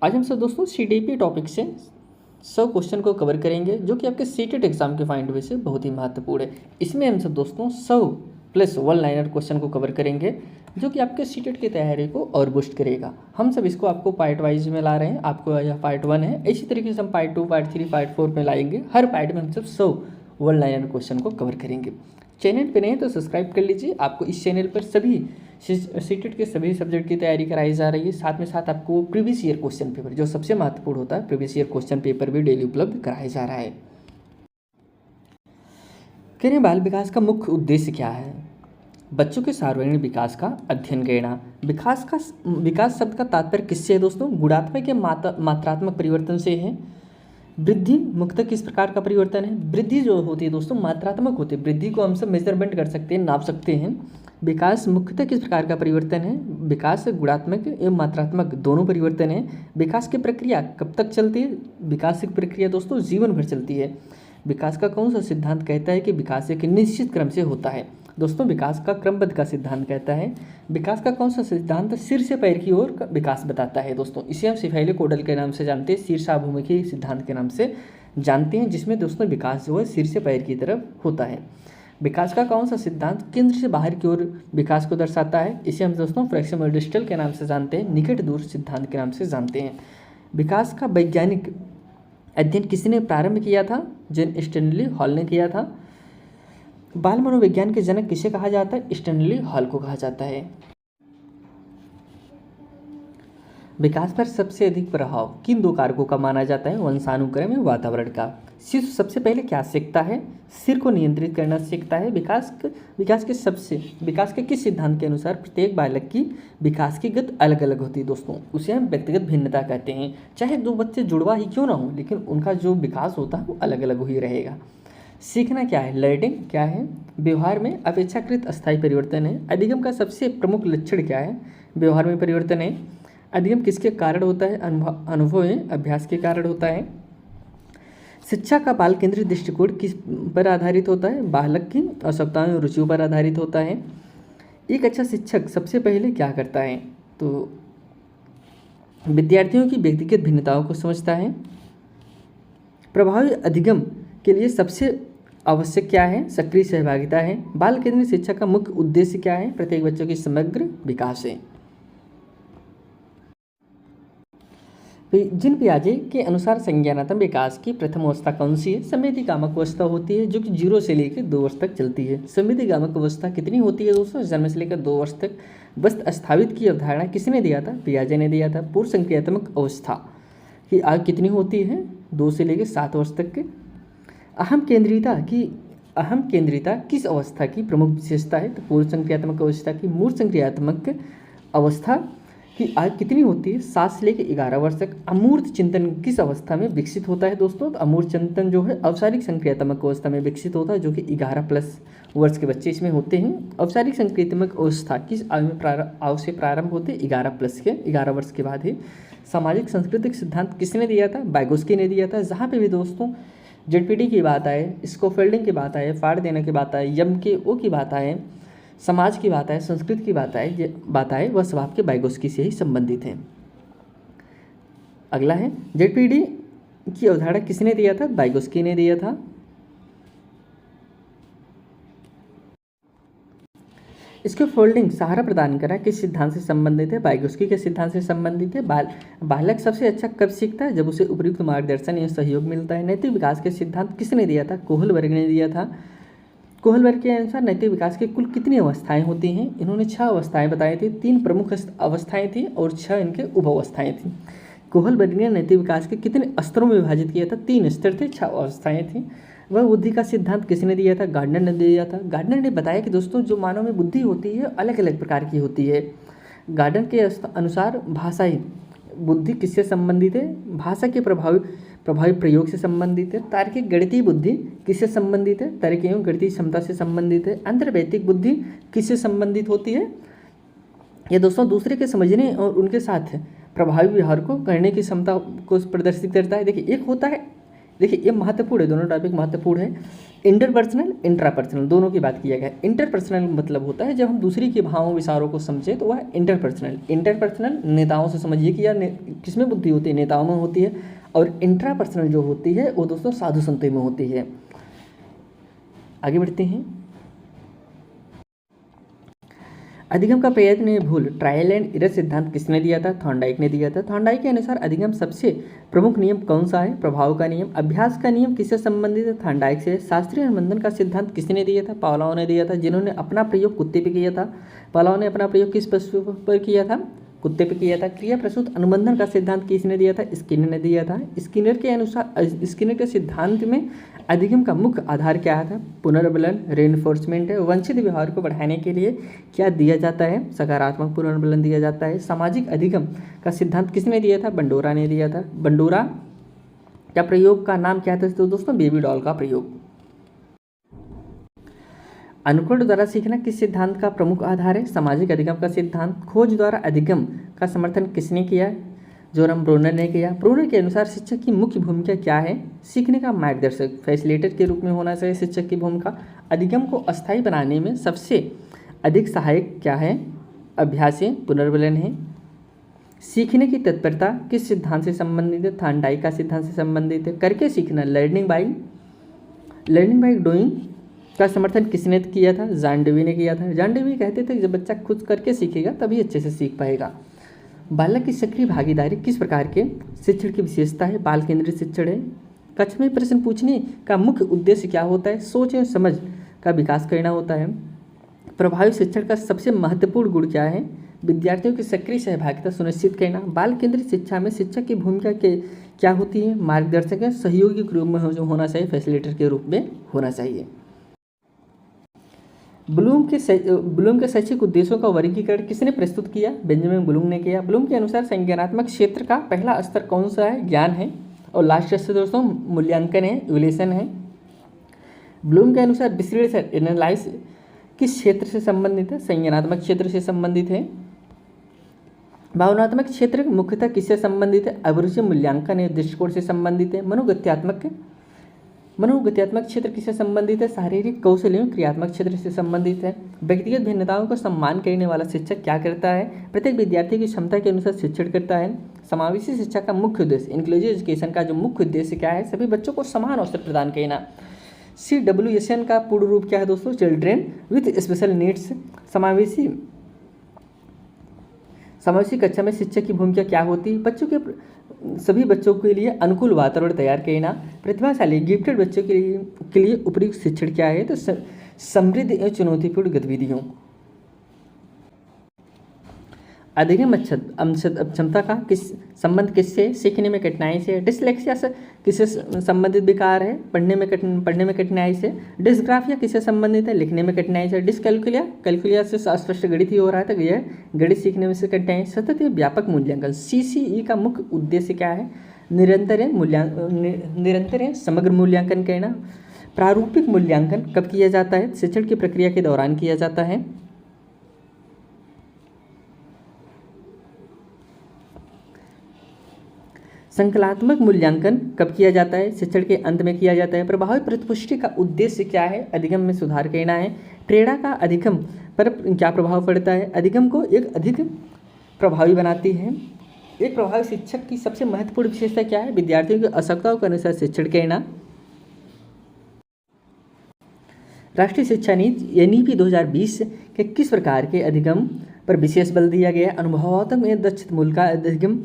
आज हम सब दोस्तों सीडीपी टॉपिक से 100 क्वेश्चन को कवर करेंगे जो कि आपके सीटेट एग्जाम के पॉइंट ऑफ व्यू से बहुत ही महत्वपूर्ण है। इसमें हम सब दोस्तों 100 प्लस वन लाइनर क्वेश्चन को कवर करेंगे जो कि आपके सीटेट की तैयारी को और बूस्ट करेगा। हम सब इसको आपको पार्ट वाइज में ला रहे हैं, आपको यह पार्ट 1 है। इसी तरीके से हम पार्ट 2, पार्ट 3, पार्ट 4 में लाएंगे। हर पार्ट में हम सब 100 वन लाइनर क्वेश्चन को कवर करेंगे। चैनल पे नहीं तो सब्सक्राइब कर लीजिए। आपको इस चैनल पर सभी सीटेट के सभी सब्जेक्ट की तैयारी कराई जा रही है। साथ में साथ आपको प्रीवियस ईयर क्वेश्चन पेपर, जो सबसे महत्वपूर्ण होता है, प्रीवियस ईयर क्वेश्चन पेपर भी डेली उपलब्ध कराया जा रहा है। कह रहे बाल विकास का मुख्य उद्देश्य क्या है? बच्चों के सर्वांगीण विकास का अध्ययन करना। विकास शब्द का तात्पर्य किससे है दोस्तों? गुणात्मक या मात्रात्मक परिवर्तन से है। वृद्धि मुख्यतः किस प्रकार का परिवर्तन है? वृद्धि जो होती है दोस्तों मात्रात्मक होती है। वृद्धि को हम सब मेजरमेंट कर सकते हैं, नाप सकते हैं। विकास मुख्यतः किस प्रकार का परिवर्तन है? विकास गुणात्मक एवं मात्रात्मक दोनों परिवर्तन है। विकास की प्रक्रिया कब तक चलती है? विकास की प्रक्रिया दोस्तों जीवन भर चलती है। विकास का कौन सा सिद्धांत कहता है कि विकास एक निश्चित क्रम से होता है? दोस्तों विकास का क्रमबद्ध का सिद्धांत कहता है। विकास का कौन सा सिद्धांत सिर से पैर की ओर विकास बताता है? दोस्तों इसे हम सिफाइले कोडल के नाम से जानते हैं, शीर्षाभिमुखी सिद्धांत के नाम से जानते हैं, जिसमें दोस्तों विकास जो है सिर से पैर की तरफ होता है। विकास का कौन सा सिद्धांत केंद्र से बाहर की ओर विकास को दर्शाता है? इसे हम दोस्तों फ्लेक्सिबल डिस्टल के नाम से जानते हैं, निकट दूर सिद्धांत के नाम से जानते हैं। विकास का वैज्ञानिक अध्ययन किसने प्रारंभ किया था? जेन स्टैनली हॉल ने किया था। बाल मनोविज्ञान के जनक किसे कहा जाता है? स्टैनली हॉल को कहा जाता है। विकास पर सबसे अधिक प्रभाव किन दो कारकों का माना जाता है? वंशानुक्रम एवं वातावरण का। शिशु सबसे पहले क्या सीखता है? सिर को नियंत्रित करना सीखता है। विकास के किस सिद्धांत के अनुसार प्रत्येक बालक की विकास की गति अलग अलग होती है? दोस्तों उसे हम व्यक्तिगत भिन्नता कहते हैं। चाहे दो बच्चे जुड़वा ही क्यों ना हो, लेकिन उनका जो विकास होता है वो अलग अलग ही रहेगा। सीखना क्या है? लर्निंग क्या है? व्यवहार में अपेक्षाकृत अस्थायी परिवर्तन है। अधिगम का सबसे प्रमुख लक्षण क्या है? व्यवहार में परिवर्तन है। अधिगम किसके कारण होता है? अनुभव है, अभ्यास के कारण होता है। शिक्षा का बाल केंद्रित दृष्टिकोण किस पर आधारित होता है? बालक की आवश्यकताओं और रुचियों पर आधारित होता है। एक अच्छा शिक्षक सबसे पहले क्या करता है? तो विद्यार्थियों की व्यक्तिगत भिन्नताओं को समझता है। प्रभावी अधिगम के लिए सबसे आवश्यक क्या है? सक्रिय सहभागिता है। बाल केंद्रित शिक्षा का मुख्य उद्देश्य क्या है? प्रत्येक बच्चों की समग्र विकास है। जिन पियाजे के अनुसार संज्ञानात्मक विकास की प्रथम अवस्था कौन सी है? संवेदी कामक अवस्था होती है, जो कि 0 से लेकर 2 वर्ष तक चलती है। संवेदी कामक अवस्था कितनी होती है दोस्तों? जन्म से लेकर 2 वर्ष तक। वस्त स्थापित की अवधारणा किसने दिया था? पियाजे ने दिया था। पूर्व संक्रियात्मक अवस्था की आयु कितनी होती है? 2 से लेकर 7 वर्ष तक के। अहम केंद्रिता किस अवस्था की प्रमुख विशेषता है? तो पूर्व संक्रियात्मक अवस्था की। मूर्त संक्रियात्मक अवस्था की आयु कितनी होती है? 7 से लेकर 11 वर्ष तक। अमूर्त चिंतन किस अवस्था में विकसित होता है दोस्तों? तो अमूर्त चिंतन जो है औपचारिक संक्रियात्मक अवस्था में विकसित होता है, जो कि 11+ वर्ष के बच्चे इसमें होते हैं। औपचारिक संक्रियात्मक अवस्था किस आयु से प्रारंभ होते हैं? 11+ के 11 वर्ष के बाद ही। सामाजिक सांस्कृतिक सिद्धांत किसने दिया था? वाइगोत्स्की ने दिया था। जहाँ पे भी दोस्तों जेडपीटी की बात आए, स्कोफेल्डिंग की बात आए, फाड़ देने की बात आए, यम के ओ की बात आए, समाज की बात आए, संस्कृत की बात आए, वह सब आपके वाइगोत्स्की से ही संबंधित हैं। अगला है जेडपीटी की अवधारणा किसने दिया था? वाइगोत्स्की ने दिया था। इसके फोल्डिंग सहारा प्रदान करा किस सिद्धांत से संबंधित है? वाइगोत्स्की के सिद्धांत से संबंधित है। बालक सबसे अच्छा कब सीखता है? जब उसे उपयुक्त मार्गदर्शन या सहयोग मिलता है। नैतिक विकास के सिद्धांत किसने दिया था? कोहलबर्ग ने दिया था। कोहलबर्ग के अनुसार नैतिक विकास की कुल कितनी अवस्थाएं होती हैं? इन्होंने 6 अवस्थाएं बताई थी। 3 प्रमुख अवस्थाएं थी और 6 इनके उप अवस्थाएं थी। कोहलबर्ग ने नैतिक विकास के कितने स्तरों में विभाजित किया था? 3 स्तर थे, 6 अवस्थाएं थी। वह बुद्धि का सिद्धांत किसने दिया था? गार्डनर ने दिया था। गार्डनर ने बताया कि दोस्तों जो मानव में बुद्धि होती है अलग अलग प्रकार की होती है। गार्डनर के अनुसार भाषाई बुद्धि किससे संबंधित है? भाषा के प्रभावी प्रयोग से संबंधित है। तार्किक गणितीय बुद्धि किससे संबंधित है? तर्क एवं गणितीय क्षमता से संबंधित है। अंतर्वैयक्तिक बुद्धि किससे संबंधित होती है? ये दोस्तों दूसरे के समझने और उनके साथ प्रभावी व्यवहार को करने की क्षमता को प्रदर्शित करता है। देखिए, एक होता है देखिए ये महत्वपूर्ण है, दोनों टॉपिक महत्वपूर्ण है। इंटरपर्सनल इंट्रापर्सनल दोनों की बात किया गया है। इंटरपर्सनल मतलब होता है जब हम दूसरी के भावों विचारों को समझे तो वह इंटरपर्सनल। इंटरपर्सनल नेताओं से समझिए कि यार किसमें बुद्धि होती है, नेताओं में होती है। और इंट्रापर्सनल जो होती है वो दोस्तों साधु संतों में होती है। आगे बढ़ते हैं। अधिगम का प्रयत्न है भूल। ट्रायल एंड एरर सिद्धांत किसने दिया था? थॉर्नडाइक ने दिया था। थॉर्नडाइक के अनुसार अधिगम सबसे प्रमुख नियम कौन सा है? प्रभाव का नियम। अभ्यास का नियम किससे संबंधित है? थॉर्नडाइक से। शास्त्रीय अनुबंधन का सिद्धांत किसने दिया था? पावलोव ने दिया था, जिन्होंने अपना प्रयोग कुत्ते पे किया था। पावलोव ने अपना प्रयोग किस पशु पर किया था? कुत्ते पे किया था। क्रिया प्रसूत अनुबंधन का सिद्धांत किसने दिया था? स्किनर ने दिया था। स्किनर के अनुसार, स्किनर के सिद्धांत में अधिगम का मुख्य आधार क्या था? पुनर्बलन, रेनफोर्समेंट है। वंचित व्यवहार को बढ़ाने के लिए क्या दिया जाता है? सकारात्मक पुनर्बलन दिया जाता है। सामाजिक अधिगम का सिद्धांत किसने दिया था? बंडोरा ने दिया था। बंडोरा का प्रयोग का नाम क्या था? तो दोस्तों बेबी डॉल का प्रयोग। अनुकरण द्वारा सीखना किस सिद्धांत का प्रमुख आधार है? सामाजिक अधिगम का सिद्धांत। खोज द्वारा अधिगम का समर्थन किसने किया? जोरम ब्रोनर ने किया। ब्रोनर के अनुसार शिक्षक की मुख्य भूमिका क्या है? सीखने का मार्गदर्शक, फैसिलिटेटर के रूप में होना चाहिए शिक्षक की भूमिका। अधिगम को अस्थायी बनाने में सबसे अधिक सहायक क्या है? अभ्यास है, पुनर्बलन है। सीखने की तत्परता किस सिद्धांत से संबंधित है? थॉर्नडाइक का सिद्धांत से संबंधित है। करके सीखना, लर्निंग बाई डूइंग का समर्थन किसने किया था? जॉन डेवी ने किया था। जॉन डेवी कहते थे कि जब बच्चा खुद करके सीखेगा तभी अच्छे से सीख पाएगा। बालक की सक्रिय भागीदारी किस प्रकार के शिक्षण की विशेषता है? बाल केंद्रित शिक्षण है। कक्षा में प्रश्न पूछने का मुख्य उद्देश्य क्या होता है? सोच एवं समझ का विकास करना होता है। प्रभावी शिक्षण का सबसे महत्वपूर्ण गुण क्या है? विद्यार्थियों की सक्रिय सहभागिता सुनिश्चित करना। बाल केंद्रित शिक्षा में शिक्षक की भूमिका के क्या होती है? मार्गदर्शक है, सहयोगी के रूप में होना चाहिए, फैसिलिटेटर के रूप में होना चाहिए। ब्लूम के शैक्षिक उद्देश्यों का वर्गीकरण किसने प्रस्तुत किया? बेंजामिन ब्लूम ने किया। ब्लूम के अनुसार संज्ञानात्मक क्षेत्र का पहला स्तर कौन सा है? ज्ञान है। और लास्ट स्तर दोस्तों मूल्यांकन है, इवैल्यूएशन है। ब्लूम के अनुसार विश्लेषण, एनालाइज किस क्षेत्र से संबंधित है? संज्ञानात्मक क्षेत्र से संबंधित है। भावनात्मक क्षेत्र मुख्यतः किससे संबंधित है? अभिरुचि, मूल्यांकन है, दृष्टिकोण से संबंधित है। मनोगत्यात्मक क्षेत्र किससे संबंधित है? शारीरिक कौशल एवं क्रियात्मक क्षेत्र से संबंधित है। व्यक्तिगत भिन्नताओं को सम्मान करने वाला शिक्षक क्या करता है? प्रत्येक विद्यार्थी की क्षमता के अनुसार शिक्षण करता है। समावेशी शिक्षा का मुख्य उद्देश्य, इंक्लूसिव एजुकेशन का जो मुख्य उद्देश्य क्या है? सभी बच्चों को समान अवसर प्रदान करना। CWSN का पूर्ण रूप क्या है दोस्तों? Children with special needs. समावेशी कक्षा में शिक्षक की भूमिका क्या होती है? सभी बच्चों के लिए अनुकूल वातावरण तैयार करना। प्रतिभाशाली गिफ्टेड बच्चों के लिए उपयुक्त शिक्षण क्या है? तो समृद्ध एवं चुनौतीपूर्ण गतिविधियों। अधिगम क्षमता का संबंध किससे? सीखने में कठिनाई से। डिसलेक्सिया से किससे संबंधित विकार है? पढ़ने में कठिनाई से। डिस्ग्राफिया किससे संबंधित है? लिखने में कठिनाई से। कैलकुलिया से अस्पष्ट गणित ही हो रहा था कि यह गणित सीखने में से कठिनाई। सतत एवं व्यापक मूल्यांकन, CCE का मुख्य उद्देश्य क्या है? निरंतर समग्र मूल्यांकन करना। प्रारूपिक मूल्यांकन कब किया जाता है? शिक्षण की प्रक्रिया के दौरान किया जाता है। संकलात्मक मूल्यांकन कब किया जाता है? शिक्षण के अंत में किया जाता है। प्रभावी प्रतिपुष्टि का उद्देश्य क्या है? अधिगम में सुधार करना है। प्रेरणा का अधिगम पर क्या प्रभाव पड़ता है? अधिगम को एक अधिक प्रभावी बनाती है। एक प्रभावी शिक्षक की सबसे महत्वपूर्ण विशेषता क्या है? विद्यार्थियों की आवश्यकताओं के अनुसार शिक्षण करना। राष्ट्रीय शिक्षा नीति NEP 2020 के किस प्रकार के अधिगम पर विशेष बल दिया गया? अनुभवात्मक में दक्षित मूल का अधिगम।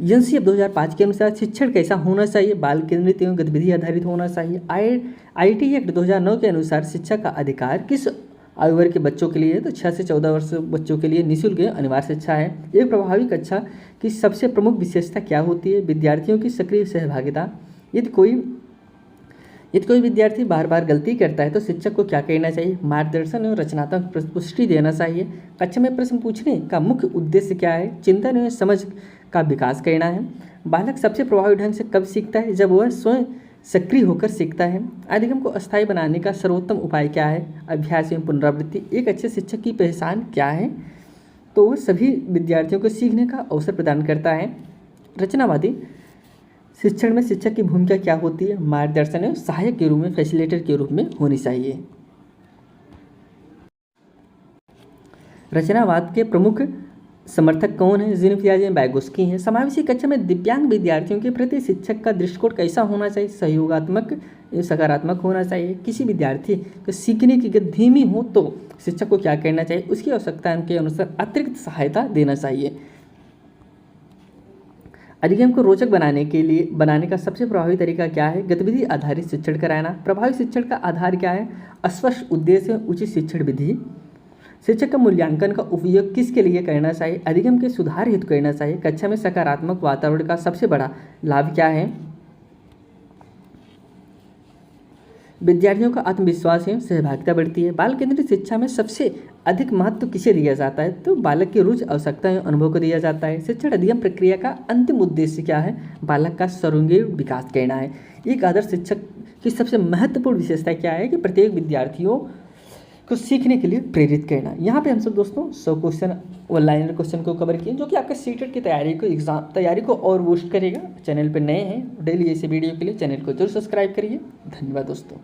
UNCF 2005 के अनुसार शिक्षण कैसा होना चाहिए? बाल केंद्रित एवं गतिविधि आधारित होना चाहिए। IT एक्ट 2009 के अनुसार शिक्षा का अधिकार किस आयु वर्ग के बच्चों के लिए है? तो 6 से 14 वर्ष बच्चों के लिए निःशुल्क अनिवार्य शिक्षा है। एक प्रभावी कक्षा की सबसे प्रमुख विशेषता क्या होती है? विद्यार्थियों की सक्रिय सहभागिता। यदि कोई विद्यार्थी बार बार गलती करता है तो शिक्षक को क्या करना चाहिए? मार्गदर्शन और रचनात्मक पुष्टि देना चाहिए। कक्षा में प्रश्न पूछने का मुख्य उद्देश्य क्या है? चिंतन एवं समझ का विकास करना है। बालक सबसे प्रभावी ढंग से कब सीखता है? जब वह स्वयं सक्रिय होकर सीखता है। अधिगम को अस्थायी बनाने का सर्वोत्तम उपाय क्या है? अभ्यास एवं पुनरावृत्ति। एक अच्छे शिक्षक की पहचान क्या है? तो वह सभी विद्यार्थियों को सीखने का अवसर प्रदान करता है। रचनावादी शिक्षण में शिक्षक की भूमिका क्या होती है? मार्गदर्शन एवं सहायक के रूप में, फैसिलिटेटर के रूप में होनी चाहिए। रचनावाद के प्रमुख समर्थक कौन है? जीन पियाजे, वाइगोत्स्की हैं। समावेशी कक्षा में दिव्यांग विद्यार्थियों के प्रति शिक्षक का दृष्टिकोण कैसा होना चाहिए? सहयोगात्मक, सकारात्मक होना चाहिए। किसी विद्यार्थी को सीखने की गति धीमी हो तो शिक्षक को क्या करना चाहिए? उसकी आवश्यकता के अनुसार अतिरिक्त सहायता देना चाहिए। अधिगम को रोचक बनाने का सबसे प्रभावी तरीका क्या है? गतिविधि आधारित शिक्षण कराना। प्रभावी शिक्षण का आधार क्या है? स्पष्ट उद्देश्य, उचित शिक्षण विधि। शिक्षक का मूल्यांकन का उपयोग किसके लिए करना चाहिए? अधिगम के सुधार हेतु करना चाहिए। कक्षा में सकारात्मक वातावरण का सबसे बड़ा लाभ क्या है? विद्यार्थियों का आत्मविश्वास एवं सहभागिता बढ़ती है। बाल केंद्रित शिक्षा में सबसे अधिक महत्व किसे दिया जाता है? तो बालक की रुचि, आवश्यकता एवं अनुभव को दिया जाता है। शिक्षण अधिगम प्रक्रिया का अंतिम उद्देश्य क्या है? बालक का सर्वांगीण विकास करना है। एक आदर्श शिक्षक की सबसे महत्वपूर्ण विशेषता क्या है? कि प्रत्येक विद्यार्थियों को सीखने के लिए प्रेरित करना। यहाँ पे हम सब दोस्तों 100 क्वेश्चन ऑनलाइन क्वेश्चन को कवर किए, जो कि आपके सीटेट की तैयारी को और बूस्ट करेगा। चैनल पे नए हैं, डेली ऐसे वीडियो के लिए चैनल को जरूर सब्सक्राइब करिए। धन्यवाद दोस्तों।